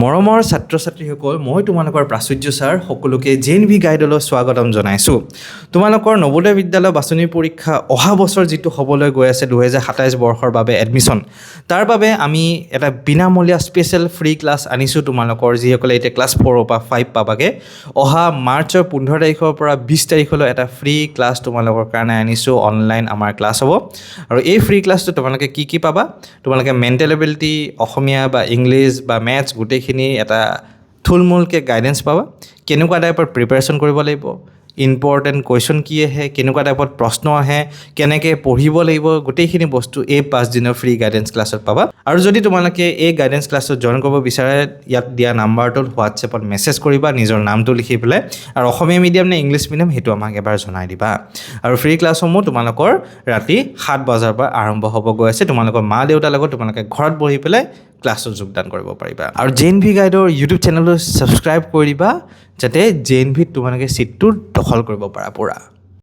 মৰমৰ ছাত্ৰ-ছাত্ৰীসকল, মই তোমালোকৰ প্ৰাচুৰ্য ছাৰ সকলোকে JNV গাইডলৈ স্বাগতম জনাইছোঁ। তোমালোকৰ নৱোদয় বিদ্যালয় বাছনি পৰীক্ষা অহা বছৰ যিটো হ'বলৈ গৈ আছে 2027 বৰ্ষৰ বাবে এডমিশ্যন, তাৰ বাবে আমি এটা বিনামূলীয়া স্পেচিয়েল ফ্ৰী ক্লাছ আনিছোঁ তোমালোকৰ যিসকলে এতিয়া ক্লাছ 4 পৰা 5 পাবাগে। অহা মাৰ্চৰ 15 তাৰিখৰ পৰা 20 তাৰিখলৈ এটা ফ্ৰী ক্লাছ তোমালোকৰ কাৰণে আনিছোঁ। অনলাইন আমাৰ ক্লাছ হ'ব আৰু এই ফ্ৰী ক্লাছটো তোমালোকে কি পাবা? তোমালোকে মেণ্টেল এবিলিটি, অসমীয়া বা ইংলিছ বা মেথছ গোটেইখিনি এটা থুলমূলকৈ গাইডেঞ্চ পাবা। কেনেকুৱা টাইপৰ প্ৰিপেৰেশ্যন কৰিব লাগিব, ইম্পৰ্টেণ্ট কুৱেশ্যন কি আহে, কেনেকুৱা টাইপত প্ৰশ্ন আহে, কেনেকৈ পঢ়িব লাগিব, গোটেইখিনি বস্তু এই 5 দিনৰ ফ্ৰী গাইডেঞ্চ ক্লাছত পাবা। আৰু যদি তোমালোকে এই গাইডেঞ্চ ক্লাছত জইন কৰিব বিচাৰে, ইয়াত দিয়া নাম্বাৰটোত হোৱাটছএপত মেছেজ কৰিবা নিজৰ নামটো লিখি পেলাই, আৰু অসমীয়া মিডিয়াম নে ইংলিছ মিডিয়াম সেইটো আমাক এবাৰ জনাই দিবা। আৰু ফ্ৰী ক্লাছসমূহ তোমালোকৰ ৰাতি 7 বজাৰ পৰা আৰম্ভ হ'ব গৈ আছে। তোমালোকৰ মা দেউতাৰ লগত তোমালোকে ঘৰত বহি পেলাই ক্লাছত যোগদান কৰিব পাৰিবা। আৰু JNV গাইডৰ ইউটিউব চেনেলটো ছাবস্ক্ৰাইব কৰি দিবা যাতে JNVত তোমালোকে ছিটটো দখল কৰিব পাৰা পুৰা।